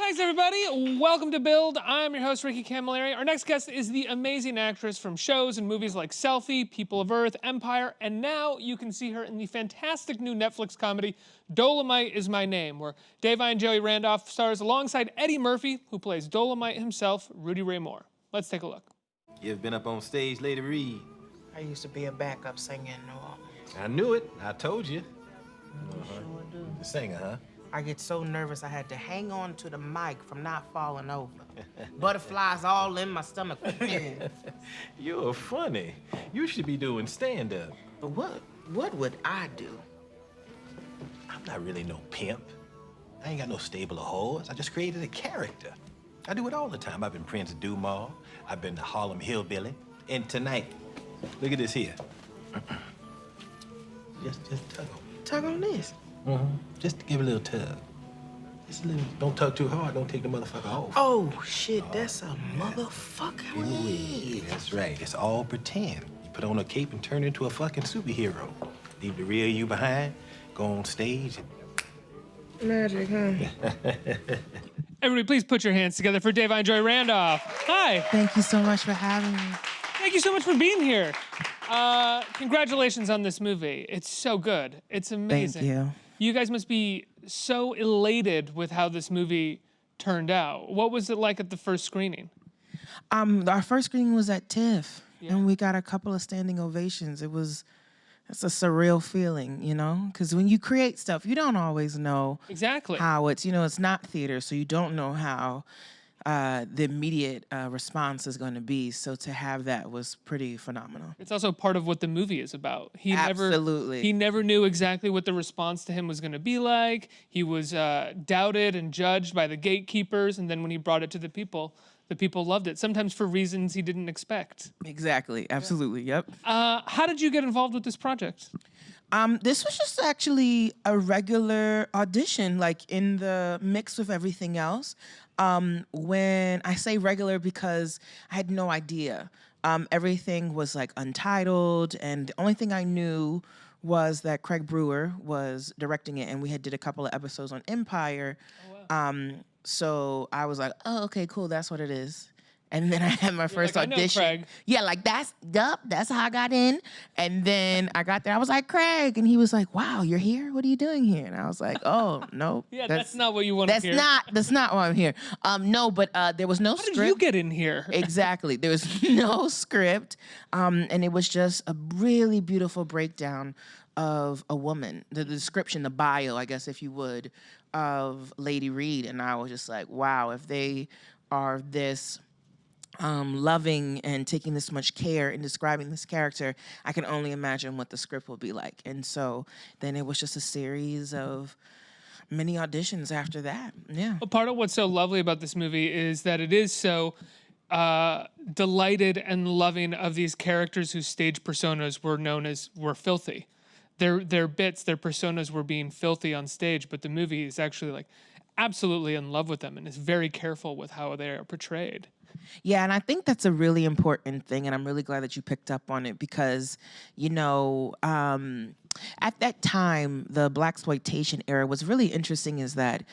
Thanks, everybody. Welcome to Build. I'm your host, Ricky Camilleri. Our next guest is the amazing actress from shows and movies like Selfie, People of Earth, Empire, and now you can see her in the fantastic new Netflix comedy, Dolemite Is My Name, where Davine Joy Randolph stars alongside Eddie Murphy, who plays Dolemite himself, Rudy Ray Moore. Let's take a look. You ever been up on stage, Lady Reed? I used to be a backup singer in New Orleans. I knew it. I told you. Sure do. The singer, huh? I get so nervous I had to hang on to the mic from not falling over. Butterflies all in my stomach. You're funny. You should be doing stand-up. But what would I do? I'm not really no pimp. I ain't got no stable of whores. I just created a character. I do it all the time. I've been Prince Dumas. I've been the Harlem Hillbilly. And tonight, look at this here. just tug on. Tug on this? Just to give a little tug. Just a little. Don't tug too hard. Don't take the motherfucker off. Oh, shit, that's a motherfucker. Ooh, that's right. It's all pretend. You put on a cape and turn into a fucking superhero. Leave the real you behind, go on stage. Magic, huh? Everybody, please put your hands together for Davine Joy Randolph. Hi. Thank you so much for having me. Thank you so much for being here. Congratulations on this movie. It's so good. It's amazing. Thank you. You guys must be so elated with how this movie turned out. What was it like at the first screening? Our first screening was at TIFF, and we got a couple of standing ovations. It's a surreal feeling, you know? Because when you create stuff, you don't always know Exactly. how it's not theater, so you don't know how the immediate response is going to be. So to have that was pretty phenomenal. It's also part of what the movie is about. Absolutely. He never knew exactly what the response to him was going to be like. He was doubted and judged by the gatekeepers, and then when he brought it to the people loved it, sometimes for reasons he didn't expect. Exactly. Absolutely. Yep. How did you get involved with this project? This was just actually a regular audition, like in the mix with everything else. When I say regular, because I had no idea. Everything was like Untitled, and the only thing I knew was that Craig Brewer was directing it, and we had did a couple of episodes on Empire. Oh, wow. So I was like, oh, okay, cool, that's what it is. And then I had my first like, I know audition. Craig. Yeah, like that's how I got in. And then I got there, I was like, Craig, and he was like, wow, you're here? What are you doing here? And I was like, oh, no. Yeah, that's not what you want to hear. That's not why I'm here. No, but there was no script. How did you get in here? Exactly. There was no script. And it was just a really beautiful breakdown of a woman, the description, the bio, I guess, if you would, of Lady Reed. And I was just like, wow, if they are this loving and taking this much care in describing this character, I can only imagine what the script will be like. And so then it was just a series of many auditions after that. Yeah. Well, part of what's so lovely about this movie is that it is so delighted and loving of these characters whose stage personas were filthy. Their bits, their personas were being filthy on stage, but the movie is actually like absolutely in love with them and is very careful with how they are portrayed. Yeah, and I think that's a really important thing, and I'm really glad that you picked up on it because, you know, at that time, the blaxploitation era was really interesting is that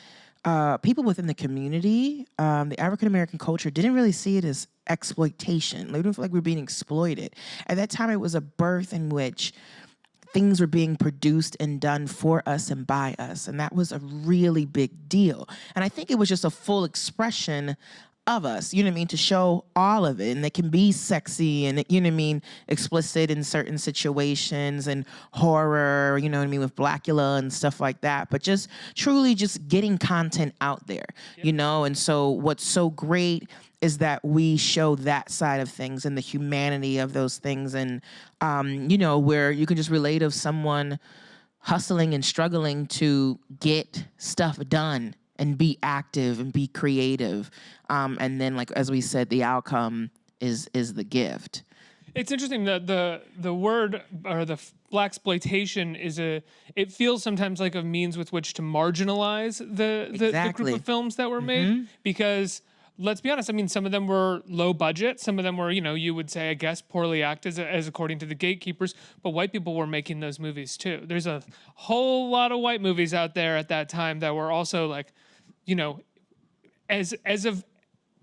people within the community, the African-American culture, didn't really see it as exploitation. They didn't feel like we were being exploited. At that time, it was a birth in which things were being produced and done for us and by us, and that was a really big deal. And I think it was just a full expression of us, you know what I mean, to show all of it. And it can be sexy and, you know what I mean, explicit in certain situations and horror, you know what I mean, with Blackula and stuff like that. But just truly just getting content out there, you know? And so what's so great is that we show that side of things and the humanity of those things. And, you know, where you can just relate of someone hustling and struggling to get stuff done and be active and be creative. And then, like, as we said, the outcome is the gift. It's interesting that the word or the blaxploitation it feels sometimes like a means with which to marginalize the group of films that were made, because let's be honest, I mean, some of them were low budget, some of them were, you know, you would say, I guess, poorly acted as according to the gatekeepers, but white people were making those movies too. There's a whole lot of white movies out there at that time that were also like, you know, as of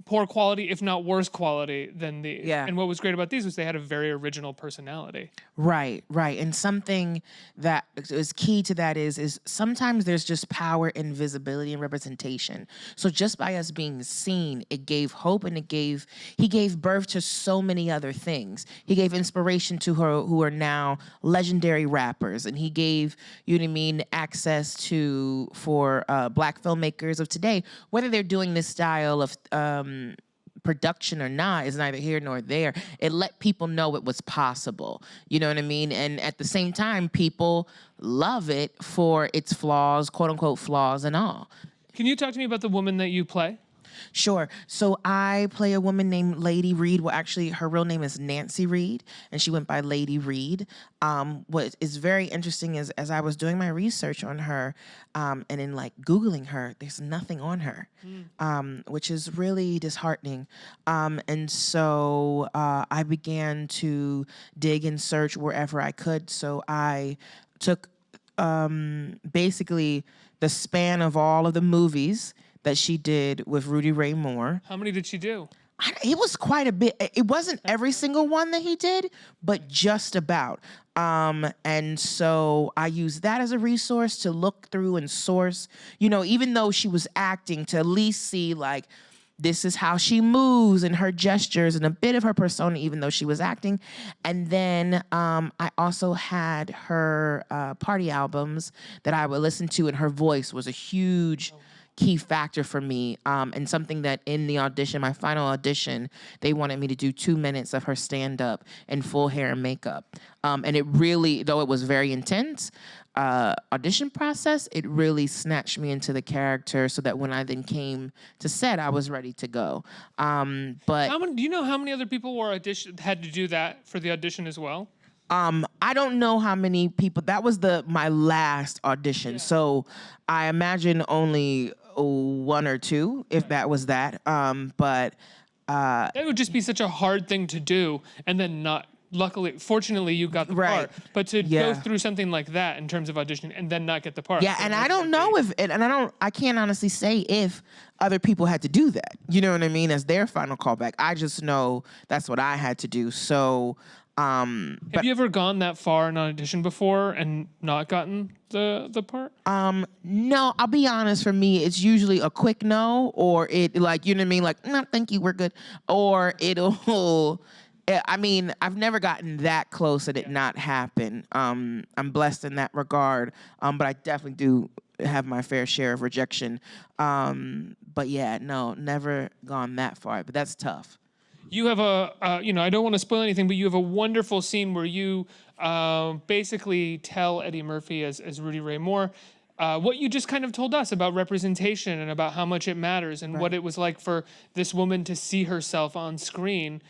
poor quality, if not worse quality than these. Yeah. And what was great about these was they had a very original personality. Right, right. And something that is key to that is sometimes there's just power in visibility and representation. So just by us being seen, it gave hope, and he gave birth to so many other things. He gave inspiration to her who are now legendary rappers, and he gave, you know what I mean, access for Black filmmakers of today, whether they're doing this style of production or not is neither here nor there. It let people know it was possible. You know what I mean? And at the same time, people love it for its flaws, quote unquote flaws and all. Can you talk to me about the woman that you play? Sure. So I play a woman named Lady Reed. Well, actually, her real name is Nancy Reed, and she went by Lady Reed. What is very interesting is as I was doing my research on her, and in like Googling her, there's nothing on her, which is really disheartening. And so I began to dig and search wherever I could. So I took basically the span of all of the movies that she did with Rudy Ray Moore. How many did she do? It was quite a bit. It wasn't every single one that he did, but just about. And so I used that as a resource to look through and source, you know, even though she was acting, to at least see like, this is how she moves and her gestures and a bit of her persona, even though she was acting. And then I also had her party albums that I would listen to, and her voice was a huge key factor for me, and something that in the audition, my final audition, they wanted me to do 2 minutes of her stand-up in full hair and makeup. And it really, though it was very intense, audition process, it really snatched me into the character so that when I then came to set, I was ready to go. But do you know how many other people had to do that for the audition as well? I don't know how many people. That was my last audition, yeah. So I imagine only 1 or 2, if that was that. But that would just be such a hard thing to do, and then not. Fortunately, you got the part. But to go through something like that in terms of auditioning and then not get the part. Yeah, and I don't know I can't honestly say if other people had to do that. You know what I mean? As their final callback. I just know that's what I had to do. So. Have you ever gone that far in an audition before and not gotten the part? No, I'll be honest. For me, it's usually a quick no, or it like, you know what I mean, like, no, thank you, we're good, or it'll. I mean, I've never gotten that close and it not happen. I'm blessed in that regard, but I definitely do have my fair share of rejection. But yeah, no, never gone that far. But that's tough. You have I don't want to spoil anything, but you have a wonderful scene where you basically tell Eddie Murphy as Rudy Ray Moore what you just kind of told us about representation and about how much it matters and what it was like for this woman to see herself on screen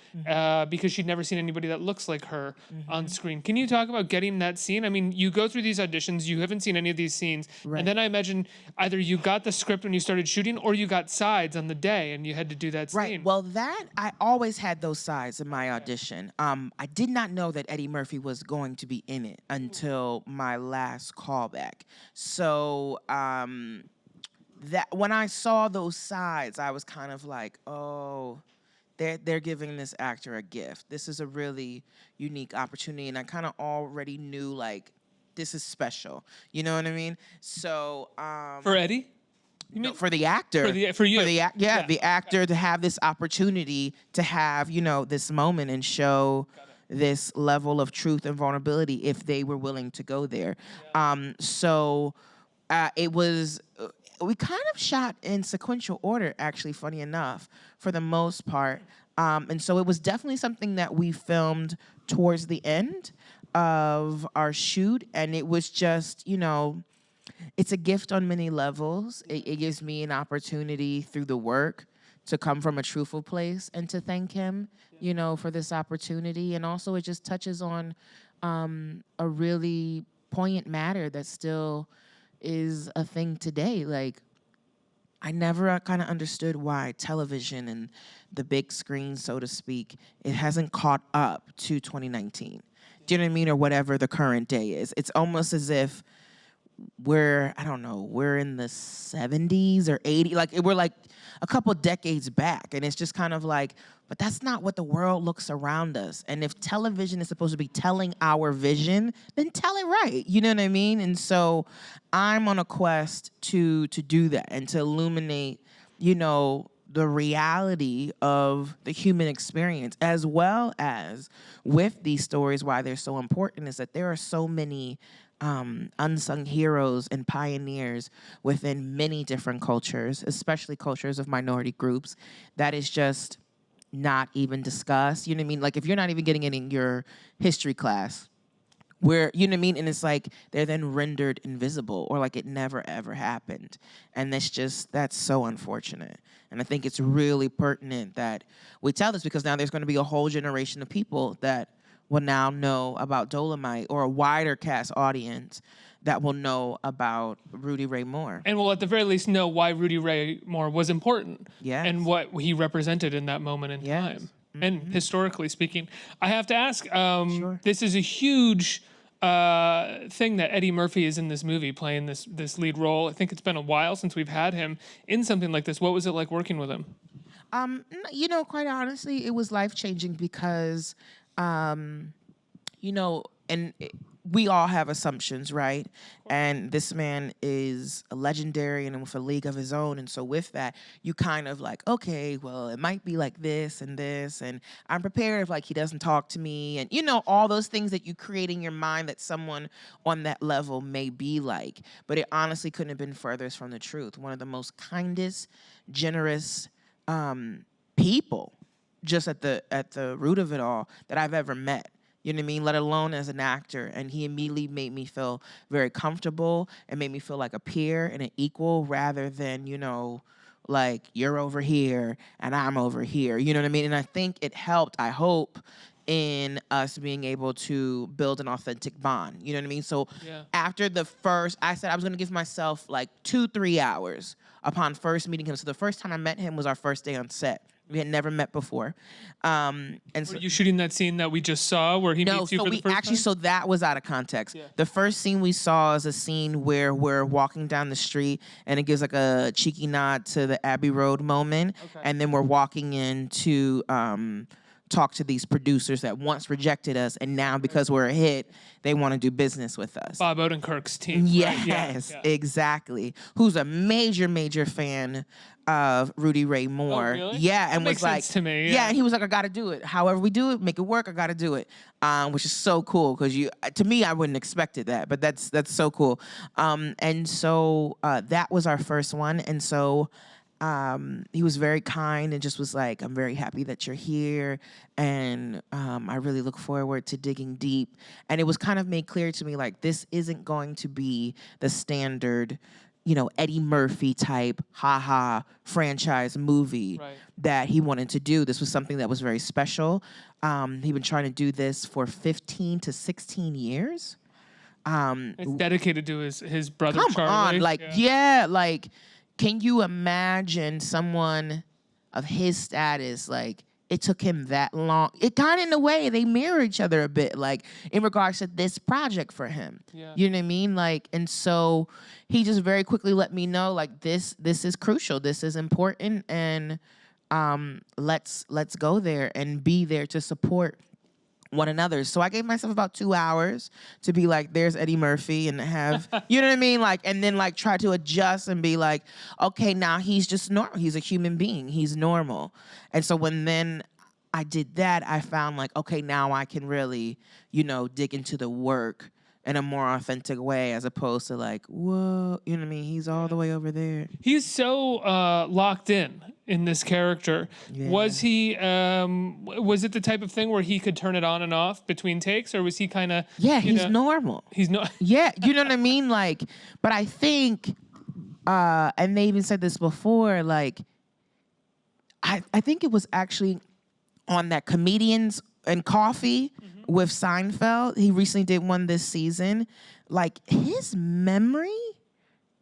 because she'd never seen anybody that looks like her on screen. Can you talk about getting that scene? I mean, you go through these auditions, you haven't seen any of these scenes, and then I imagine either you got the script when you started shooting or you got sides on the day and you had to do that scene. Right. Well, I always had those sides in my audition. I did not know that Eddie Murphy was going to be in it until my last callback. So that when I saw those sides, I was kind of like, oh, they're giving this actor a gift. This is a really unique opportunity, and I kind of already knew like this is special. You know what I mean? So for Eddie. You mean for the actor? For you? The actor to have this opportunity to have, you know, this moment and show this level of truth and vulnerability if they were willing to go there. So it was, we kind of shot in sequential order, actually, funny enough, for the most part. And so it was definitely something that we filmed towards the end of our shoot. And it was just, you know, it's a gift on many levels. It gives me an opportunity through the work to come from a truthful place and to thank him, you know, for this opportunity. And also it just touches on a really poignant matter that still is a thing today. Like, I never kind of understood why television and the big screen, so to speak, it hasn't caught up to 2019. Do you know what I mean? Or whatever the current day is. It's almost as if I don't know, we're in the 70s or 80s, like we're like a couple decades back, and it's just kind of like, but that's not what the world looks around us. And if television is supposed to be telling our vision, then tell it right. You know what I mean? And so I'm on a quest to do that and to illuminate, you know, the reality of the human experience, as well as with these stories, why they're so important is that there are so many unsung heroes and pioneers within many different cultures, especially cultures of minority groups, that is just not even discussed. You know what I mean? Like if you're not even getting it in your history class, where, you know what I mean? And it's like they're then rendered invisible, or like it never ever happened. And that's so unfortunate. And I think it's really pertinent that we tell this, because now there's going to be a whole generation of people that will now know about Dolemite, or a wider cast audience that will know about Rudy Ray Moore. And will at the very least know why Rudy Ray Moore was important. Yes. And what he represented in that moment in time. Mm-hmm. And historically speaking. I have to ask, Sure. This is a huge thing that Eddie Murphy is in this movie, playing this lead role. I think it's been a while since we've had him in something like this. What was it like working with him? You know, quite honestly, it was life-changing because, you know, we all have assumptions, right? And this man is a legendary and with a league of his own. And so with that, you kind of like, okay, well, it might be like this, and I'm prepared if like he doesn't talk to me, and you know, all those things that you create in your mind that someone on that level may be like. But it honestly couldn't have been furthest from the truth. One of the most kindest, generous people, just at the root of it all, that I've ever met. You know what I mean? Let alone as an actor. And he immediately made me feel very comfortable and made me feel like a peer and an equal, rather than, you know, like you're over here and I'm over here. You know what I mean? And I think it helped, I hope, in us being able to build an authentic bond. You know what I mean? So after the first, I said I was going to give myself like 2-3 hours upon first meeting him. So the first time I met him was our first day on set. We had never met before. And so, were you shooting that scene that we just saw where he meets you for the first time? So that was out of context. Yeah. The first scene we saw is a scene where we're walking down the street, and it gives like a cheeky nod to the Abbey Road moment. Okay. And then we're walking in to talk to these producers that once rejected us, and now because we're a hit, they want to do business with us. Bob Odenkirk's team. Yes, right? Exactly. Who's a major, major fan of Rudy Ray Moore. Oh, really? Yeah, and that was makes like, sense to me. Yeah, and he was like, I got to do it. However we do it, make it work. I got to do it, which is so cool because to me, I wouldn't expected that, but that's so cool. And so that was our first one, and so. He was very kind and just was like, I'm very happy that you're here, and I really look forward to digging deep. And it was kind of made clear to me, like, this isn't going to be the standard, you know, Eddie Murphy type, franchise movie that he wanted to do. This was something that was very special. He'd been trying to do this for 15 to 16 years. It's dedicated to his brother, Come Charlie. on, like, like, can you imagine someone of his status, like, it took him that long? It kind of, in a way, they mirror each other a bit, like, in regards to this project for him. Yeah. You know what I mean? Like, and so he just very quickly let me know, like, this is crucial. This is important, and let's go there and be there to support one another. So I gave myself about 2 hours to be like, there's Eddie Murphy, and have, you know what I mean? Like, and then like try to adjust and be like, okay, now he's just normal. He's a human being. He's normal. And so when then I did that, I found like, okay, now I can really, you know, dig into the work in a more authentic way, as opposed to like, whoa, you know what I mean? He's all the way over there. He's so locked in this character. Yeah. Was he? Was it the type of thing where he could turn it on and off between takes, or was he kind of? Yeah, he's normal. He's not. Yeah, you know what I mean? Like, but I think, and they even said this before, like, I think it was actually on that Comedians and Coffee with Seinfeld. He recently did one this season. Like, his memory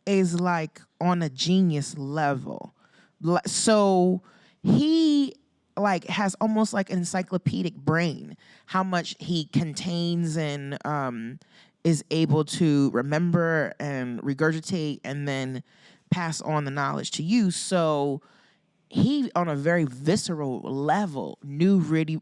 is like on a genius level. So he like has almost like an encyclopedic brain, how much he contains and is able to remember and regurgitate and then pass on the knowledge to you. So he, on a very visceral level, knew Rudy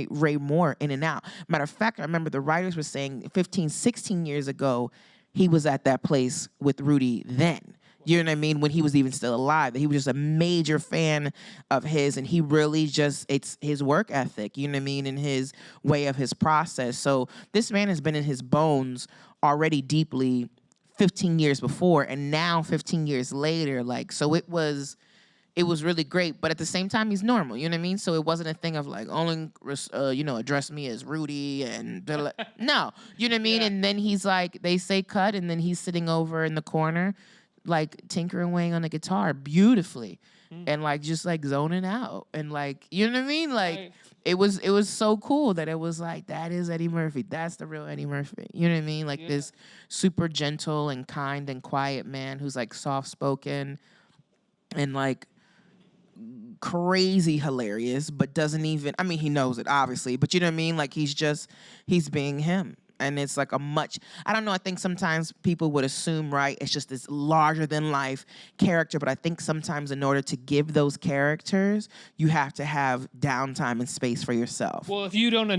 Ray Moore in and out. Matter of fact, I remember the writers were saying 15, 16 years ago, he was at that place with Rudy then. You know what I mean? When he was even still alive, that he was just a major fan of his, and he really just, it's his work ethic, you know what I mean, and his way of his process. So this man has been in his bones already deeply 15 years before, and now 15 years later, like, so it was really great, but at the same time, he's normal, you know what I mean? So it wasn't a thing of like, only, address me as Rudy and, no, you know what I mean? Yeah. And then he's like, they say cut, and then he's sitting over in the corner, like tinkering away on the guitar beautifully and like just like zoning out and like, you know what I mean? Like right. it was so cool that it was like, that is Eddie Murphy. That's the real Eddie Murphy. You know what I mean? Like this super gentle and kind and quiet man who's like soft spoken and like crazy hilarious, but doesn't even, I mean, he knows it obviously, but you know what I mean? Like he's being him. And it's like I don't know, I think sometimes people would assume, right, it's just this larger than life character, but I think sometimes in order to give those characters, you have to have downtime and space for yourself. Well, if you don't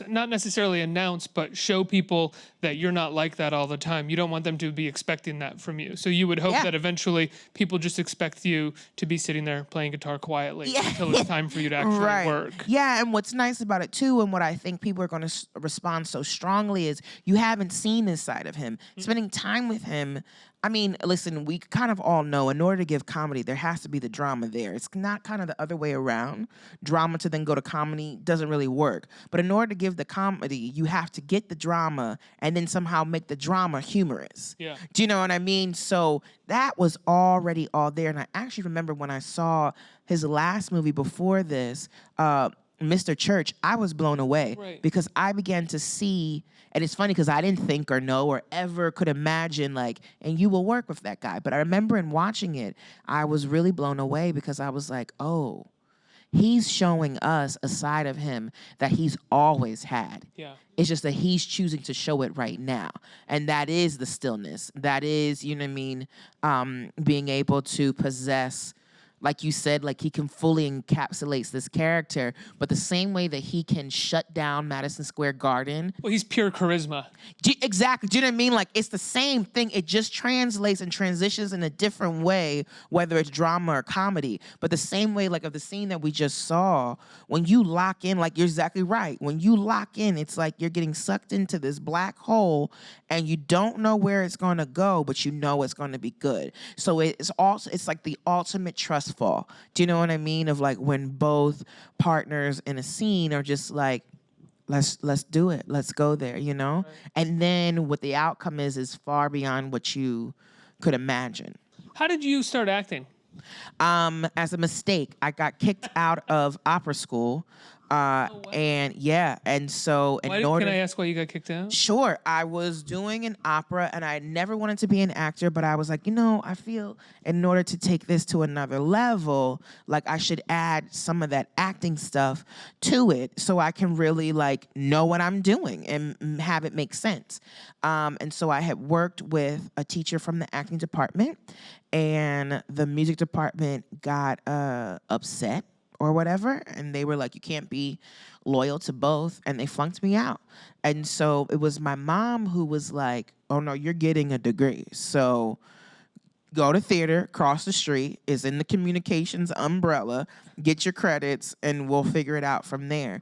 not necessarily announce, but show people that you're not like that all the time, you don't want them to be expecting that from you. So you would hope that eventually people just expect you to be sitting there playing guitar quietly until it's time for you to actually work. Yeah, and what's nice about it too, and what I think people are going to respond so strongly is you haven't seen this side of him. Spending time with him, I mean, listen, we kind of all know in order to give comedy, there has to be the drama there. It's not kind of the other way around. Drama to then go to comedy doesn't really work. But in order to give the comedy, you have to get the drama and then somehow make the drama humorous. Yeah. Do you know what I mean? So that was already all there. And I actually remember when I saw his last movie before this, Mr. Church, I was blown away because I began to see, and it's funny because I didn't think or know or ever could imagine like, and you will work with that guy. But I remember in watching it, I was really blown away because I was like, oh, he's showing us a side of him that he's always had. Yeah. It's just that he's choosing to show it right now. And that is the stillness. That is, you know what I mean, being able to possess, like you said, like he can fully encapsulate this character, but the same way that he can shut down Madison Square Garden. Well, he's pure charisma. Exactly. Do you know what I mean? Like it's the same thing. It just translates and transitions in a different way, whether it's drama or comedy. But the same way, like of the scene that we just saw, when you lock in, like you're exactly right. When you lock in, it's like you're getting sucked into this black hole and you don't know where it's going to go, but you know it's going to be good. So it's like the ultimate trust fall. Do you know what I mean? Of like when both partners in a scene are just like, let's do it. Let's go there, you know? Right. And then what the outcome is far beyond what you could imagine. How did you start acting? As a mistake, I got kicked out of opera school. And so can I ask why you got kicked out? Sure. I was doing an opera and I never wanted to be an actor, but I was like, you know, I feel in order to take this to another level, like I should add some of that acting stuff to it so I can really like know what I'm doing and have it make sense. And so I had worked with a teacher from the acting department, and the music department got upset or whatever, and they were like, you can't be loyal to both, and they flunked me out. And so it was my mom who was like, oh no, you're getting a degree, so go to theater, cross the street, is in the communications umbrella, get your credits, and we'll figure it out from there.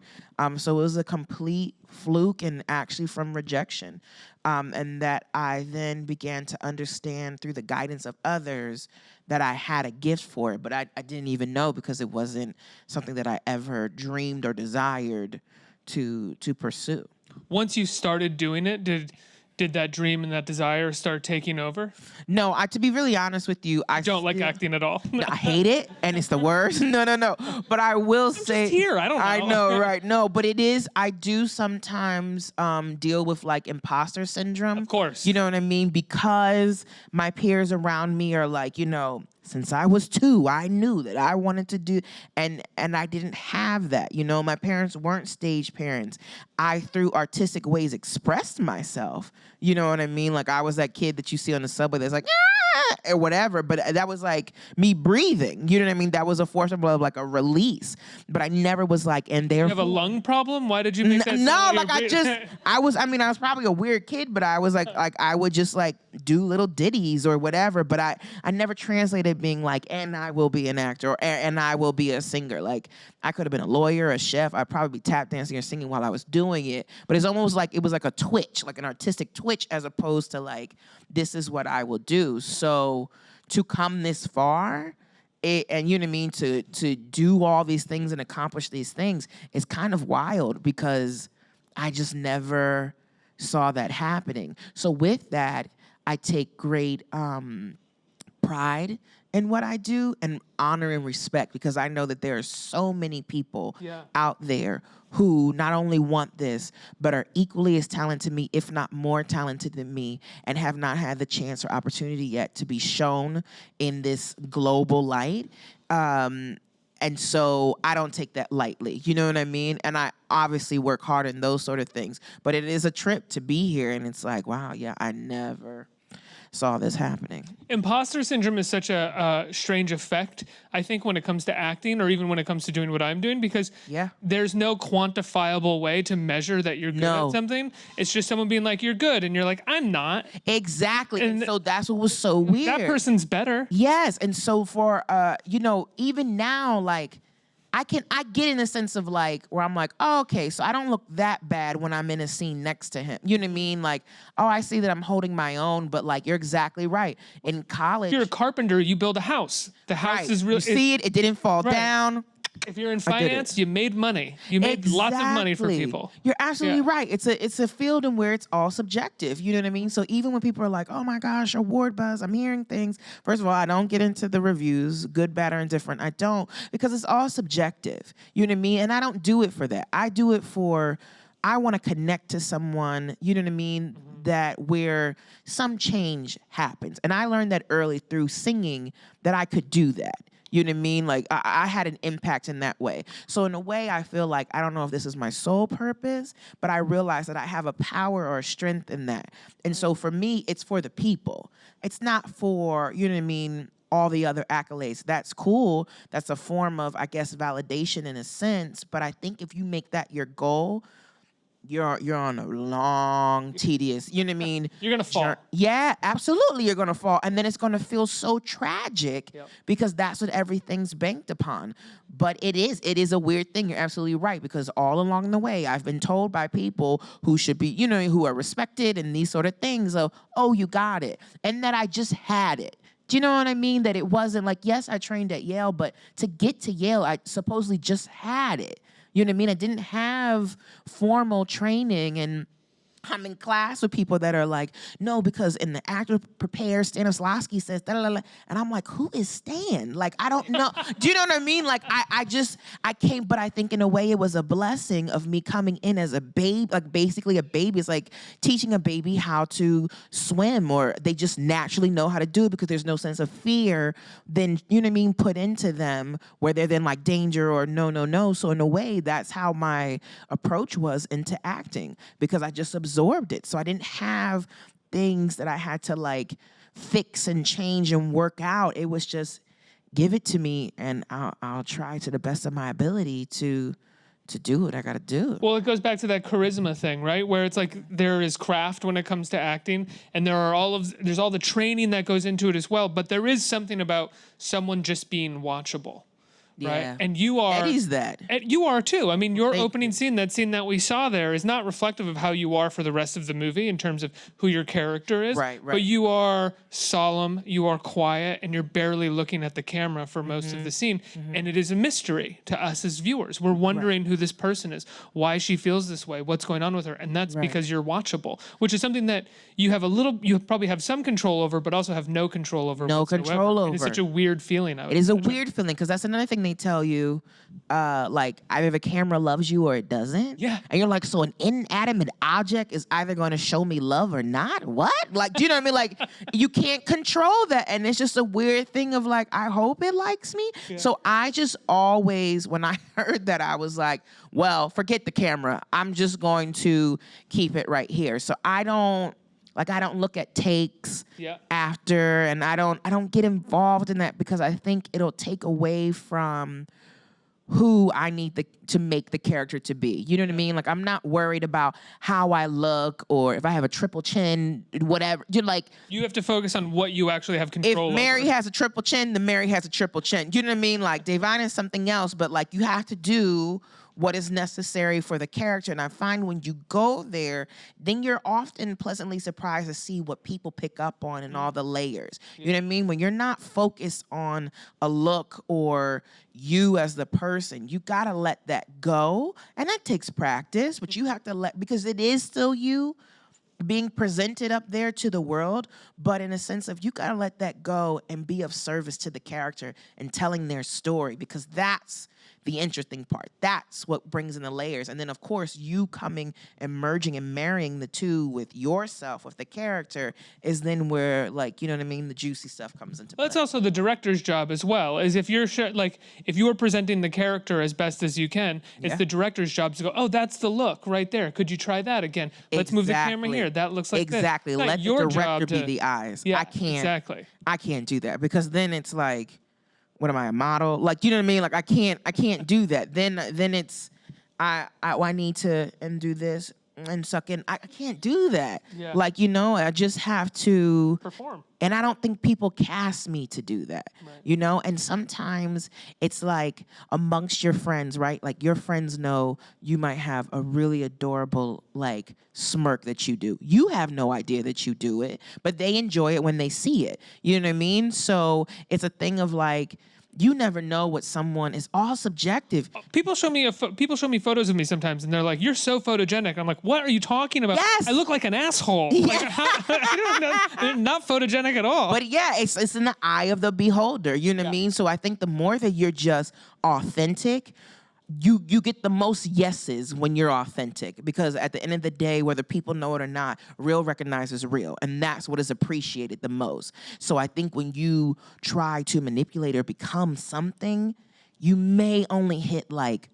So it was a complete fluke and actually from rejection. And that I then began to understand through the guidance of others that I had a gift for it, but I didn't even know because it wasn't something that I ever dreamed or desired to pursue. Once you started doing it, did that dream and that desire start taking over? No, to be really honest with you, I don't like acting at all. I hate it, and it's the worst. No. But I will say, just here. I don't know. I know, right? No, but it is. I do sometimes deal with like imposter syndrome. Of course. You know what I mean? Because my peers around me are like, you know, since I was 2, I knew that I wanted to do, and I didn't have that. You know, my parents weren't stage parents. I, through artistic ways, expressed myself. You know what I mean? Like, I was that kid that you see on the subway that's like, or whatever, but that was like me breathing. You know what I mean? That was a force of love, like a release. But I never was like, and therefore. You have a lung problem? Why did you make that? No, like I was probably a weird kid, but I was like I would just like do little ditties or whatever. But I never translated being like, and I will be an actor or and I will be a singer. Like, I could have been a lawyer, a chef. I'd probably be tap dancing or singing while I was doing it. But it's almost like it was like a twitch, like an artistic twitch, as opposed to like, this is what I will do. So to come this far, and you know what I mean, to do all these things and accomplish these things is kind of wild, because I just never saw that happening. So with that, I take great pride in what I do, and honor and respect, because I know that there are so many people out there who not only want this, but are equally as talented me, if not more talented than me, and have not had the chance or opportunity yet to be shown in this global light. And so I don't take that lightly, you know what I mean? And I obviously work hard in those sort of things, but it is a trip to be here, and it's like, wow, yeah, I never saw this happening. Imposter syndrome is such a strange effect, I think, when it comes to acting, or even when it comes to doing what I'm doing, because there's no quantifiable way to measure that you're good at something. It's just someone being like, you're good, and you're like, I'm not. Exactly. And so that's what was so weird. That person's better. Yes. And so for, you know, even now, like, I get in a sense of like, where I'm like, oh, okay, so I don't look that bad when I'm in a scene next to him. You know what I mean? Like, oh, I see that I'm holding my own, but like, you're exactly right. In college. If you're a carpenter, you build a house. The house is real. You see it didn't fall down. If you're in finance, you made money. You made lots of money for people. You're absolutely right. It's a field in where it's all subjective. You know what I mean? So even when people are like, oh my gosh, award buzz, I'm hearing things. First of all, I don't get into the reviews, good, bad, or indifferent. I don't, because it's all subjective. You know what I mean? And I don't do it for that. I do it for, I want to connect to someone, you know what I mean, that where some change happens. And I learned that early through singing, that I could do that. You know what I mean? Like, I had an impact in that way. So in a way, I feel like, I don't know if this is my sole purpose, but I realize that I have a power or a strength in that. And so for me, it's for the people. It's not for, you know what I mean, all the other accolades. That's cool. That's a form of, I guess, validation in a sense. But I think if you make that your goal, you're on a long, tedious, you know what I mean? You're going to fall. Yeah, absolutely, you're going to fall. And then it's going to feel so tragic because that's what everything's banked upon. But it is a weird thing. You're absolutely right, because all along the way, I've been told by people who should be, you know, who are respected and these sort of things of, oh, you got it. And that I just had it. Do you know what I mean? That it wasn't like, yes, I trained at Yale, but to get to Yale, I supposedly just had it. You know what I mean? I didn't have formal training, and I'm in class with people that are like, no, because in the actor prepares, Stanislavski says, da, da, da, and I'm like, who is Stan? Like, I don't know. Do you know what I mean? Like, I came, but I think in a way it was a blessing of me coming in as a babe, like basically a baby. It's like teaching a baby how to swim, or they just naturally know how to do it because there's no sense of fear then, you know what I mean, put into them where they're then like danger or no. So in a way, that's how my approach was into acting, because I just absorbed it. So I didn't have things that I had to like fix and change and work out. It was just, give it to me, and I'll try to the best of my ability to do what I got to do. Well, it goes back to that charisma thing, right? Where it's like there is craft when it comes to acting, and there's all the training that goes into it as well. But there is something about someone just being watchable. Right? Yeah. And you are. Eddie's that. You are too. I mean, your opening scene, that scene that we saw there, is not reflective of how you are for the rest of the movie in terms of who your character is. Right. But you are solemn, you are quiet, and you're barely looking at the camera for most of the scene. And it is a mystery to us as viewers. We're wondering who this person is, why she feels this way, what's going on with her. And that's because you're watchable, which is something that you probably have some control over, but also have no control over. No control over. And it's such a weird feeling. It is a weird feeling, because that's another thing they tell you, like, either the camera loves you or it doesn't. Yeah. And you're like, so an inanimate object is either going to show me love or not? What? Like, do you know what I mean? Like, you can't control that. And it's just a weird thing of like, I hope it likes me. Yeah. So I just always, when I heard that, I was like, well, forget the camera. I'm just going to keep it right here. So I don't look at takes after, and I don't get involved in that because I think it'll take away from who I need to make the character to be. You know what I mean? Like, I'm not worried about how I look or if I have a triple chin, whatever. You're like, you have to focus on what you actually have control over. If Mary has a triple chin, then Mary has a triple chin. You know what I mean? Like, Davina is something else, but like, you have to do what is necessary for the character. And I find when you go there, then you're often pleasantly surprised to see what people pick up on and all the layers. You know what I mean? When you're not focused on a look or you as the person, you gotta let that go. And that takes practice, but you have to because it is still you being presented up there to the world, but in a sense of you gotta let that go and be of service to the character and telling their story, because that's the interesting part. That's what brings in the layers. And then, of course, you coming and merging and marrying the two with yourself, with the character, is then where, like, you know what I mean, the juicy stuff comes into play. Well, that's also the director's job as well, is if you're if you are presenting the character as best as you can, it's the director's job to go, oh, that's the look right there. Could you try that again? Let's move the camera here. That looks like this. Exactly. Let the director be the eyes. Yeah, I can't do that, because then it's like, what am I, a model? Like, you know what I mean? Like, I can't do that. Then it's, I need to do this and suck in. I can't do that. Yeah. Like, you know, I just have to perform. And I don't think people cast me to do that, you know? And sometimes it's like amongst your friends, right? Like, your friends know you might have a really adorable, like, smirk that you do. You have no idea that you do it, but they enjoy it when they see it. You know what I mean? So it's a thing of like, you never know what someone is. All subjective. People show me photos of me sometimes, and they're like, "You're so photogenic." I'm like, "What are you talking about? Yes. I look like an asshole. Yeah. Like, I don't know, not photogenic at all." But yeah, it's in the eye of the beholder. You know what I mean? So I think the more that you're just authentic, you get the most yeses when you're authentic, because at the end of the day, whether people know it or not, real recognizes real, and that's what is appreciated the most. So I think when you try to manipulate or become something, you may only hit like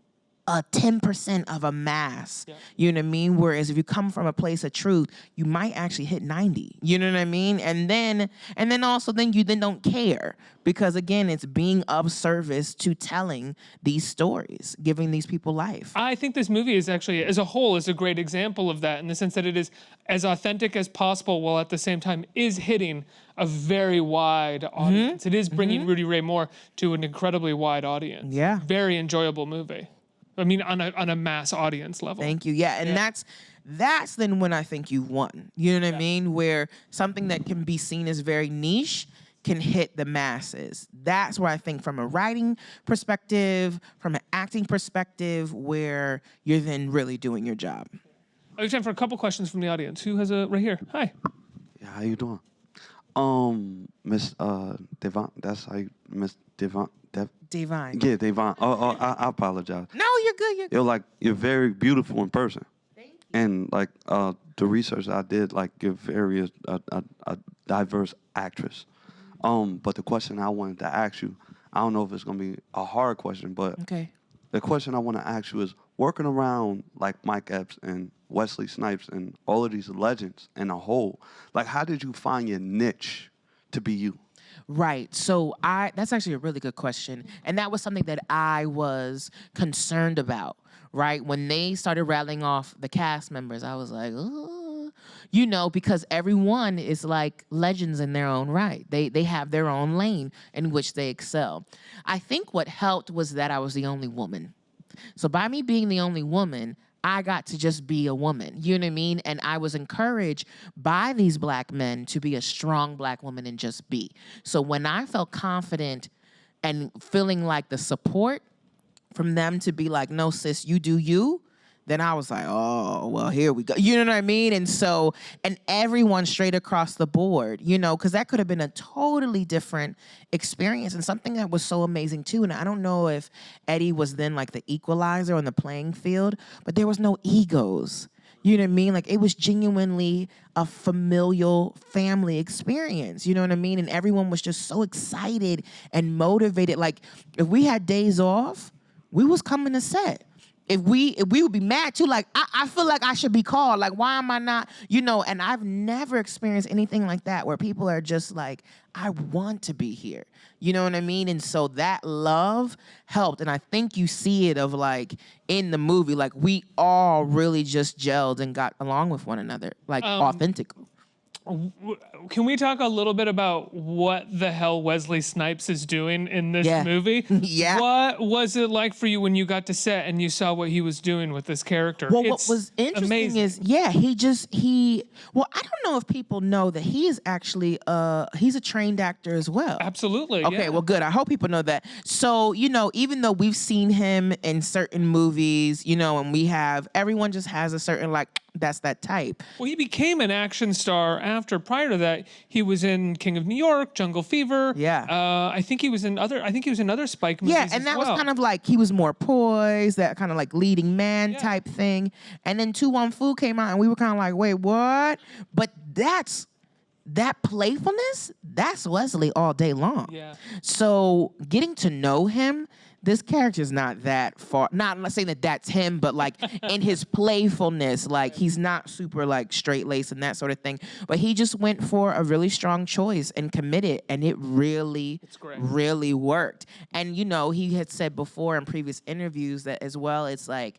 a 10% of a mass, you know what I mean? Whereas if you come from a place of truth, you might actually hit 90, you know what I mean? And then also you don't care, because again, it's being of service to telling these stories, giving these people life. I think this movie is actually, as a whole, is a great example of that, in the sense that it is as authentic as possible, while at the same time is hitting a very wide audience. It is bringing Rudy Ray Moore to an incredibly wide audience. Yeah. Very enjoyable movie. I mean, on a mass audience level. Thank you. Yeah, and that's then when I think you've won. You know what I mean? Where something that can be seen as very niche can hit the masses. That's where I think, from a writing perspective, from an acting perspective, where you're then really doing your job. I have time for a couple questions from the audience. Who has a right here? Hi. Yeah, how you doing? Miss Devon. That's how you, Miss Devon. Divine. Yeah, Devon. I apologize. No, you're good. You're very beautiful in person. Thank you. And like the research I did, like, you're very a diverse actress. But the question I wanted to ask you, I don't know if it's gonna be a hard question, but Okay. the question I want to ask you is, working around like Mike Epps and Wesley Snipes and all of these legends in a whole, like, how did you find your niche to be you? Right. So that's actually a really good question. And that was something that I was concerned about, right? When they started rattling off the cast members, I was like, oh, you know, because everyone is like legends in their own right. They have their own lane in which they excel. I think what helped was that I was the only woman. So by me being the only woman, I got to just be a woman, you know what I mean? And I was encouraged by these black men to be a strong black woman and just be. So when I felt confident and feeling like the support from them to be like, no, sis, you do you, then I was like, oh, well, here we go. You know what I mean? And so, and everyone straight across the board, you know, because that could have been a totally different experience and something that was so amazing too. And I don't know if Eddie was then like the equalizer on the playing field, but there was no egos. You know what I mean? Like, it was genuinely a familial family experience. You know what I mean? And everyone was just so excited and motivated. Like, if we had days off, we was coming to set. If we would be mad too, like, I feel like I should be called. Like, why am I not? You know, and I've never experienced anything like that where people are just like, I want to be here. You know what I mean? And so that love helped. And I think you see it of like in the movie, like we all really just gelled and got along with one another, like authentically. Can we talk a little bit about what the hell Wesley Snipes is doing in this movie? Yeah. What was it like for you when you got to set and you saw what he was doing with this character? Well, what was interesting is, well, I don't know if people know that he is actually, he's a trained actor as well. Absolutely. Okay, well, good. I hope people know that. So, you know, even though we've seen him in certain movies, you know, and everyone just has a certain, like, that's that type. Well, he became an action star after. Prior to that, he was in King of New York, Jungle Fever. Yeah. I think he was in other Spike movies. Yeah, and that was kind of like, he was more poised, that kind of like leading man type thing. And then 2-1-Fu came out and we were kind of like, wait, what? But that playfulness, that's Wesley all day long. Yeah. So getting to know him, this character's not that far. I'm not saying that that's him, but like in his playfulness, like he's not super like straight-laced and that sort of thing. But he just went for a really strong choice and committed, and it really worked. And you know, he had said before in previous interviews that as well, it's like,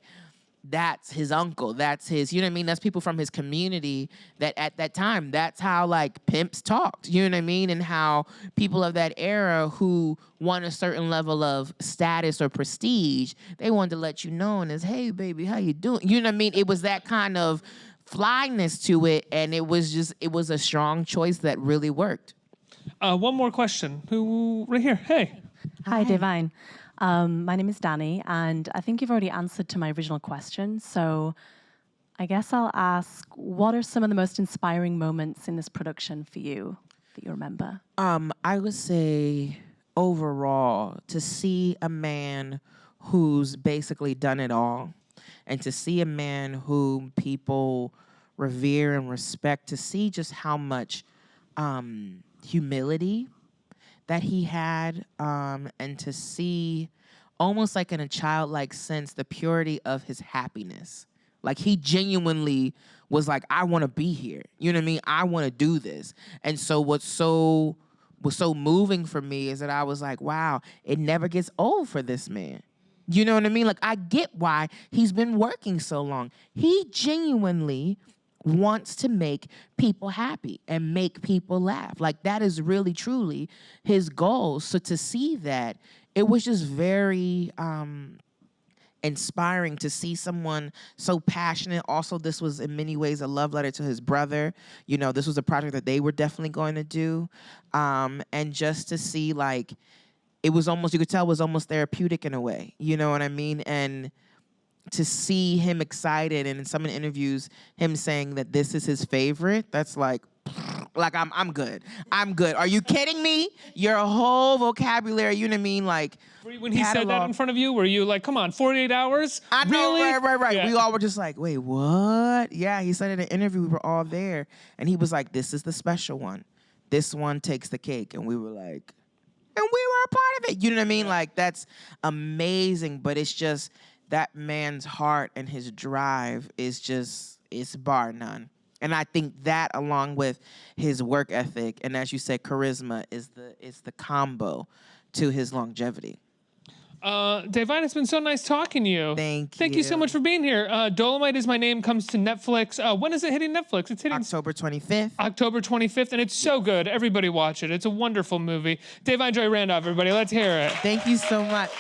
that's his uncle. That's his, you know what I mean? That's people from his community that at that time, that's how like pimps talked, you know what I mean? And how people of that era who want a certain level of status or prestige, they wanted to let you know and as, hey baby, how you doing? You know what I mean? It was that kind of flyness to it. And it was a strong choice that really worked. One more question. Who, right here, hey. Hi, Divine. My name is Danny, and I think you've already answered to my original question. So I guess I'll ask, what are some of the most inspiring moments in this production for you that you remember? I would say overall, to see a man who's basically done it all, and to see a man whom people revere and respect, to see just how much humility that he had, and to see almost like in a childlike sense, the purity of his happiness. Like he genuinely was like, I want to be here. You know what I mean? I want to do this. And so was so moving for me is that I was like, wow, it never gets old for this man. You know what I mean? Like I get why he's been working so long. He genuinely wants to make people happy and make people laugh. Like that is really, truly his goal. So to see that, it was just very inspiring to see someone so passionate. Also, this was in many ways a love letter to his brother. You know, this was a project that they were definitely going to do. And just to see like, it was almost, you could tell it was almost therapeutic in a way. You know what I mean? And to see him excited and in some interviews, him saying that this is his favorite, that's like I'm good. I'm good. Are you kidding me? Your whole vocabulary, you know what I mean? Like when he said that in front of you, were you like, come on, 48 hours? I know, really? Right. Yeah. We all were just like, wait, what? Yeah, he said in an interview, we were all there. And he was like, this is the special one. This one takes the cake. And we were like, and we were a part of it. You know what I mean? Like, that's amazing. But it's just, that man's heart and his drive is just, it's bar none. And I think that, along with his work ethic and, as you said, charisma, is the combo to his longevity. Davine, it's been so nice talking to you. Thank you so much for being here. Dolemite Is My Name comes to Netflix. When is it hitting Netflix? It's hitting October 25th. October 25th, and it's so good. Everybody watch it. It's a wonderful movie. Davine Joy Randolph, everybody. Let's hear it. Thank you so much.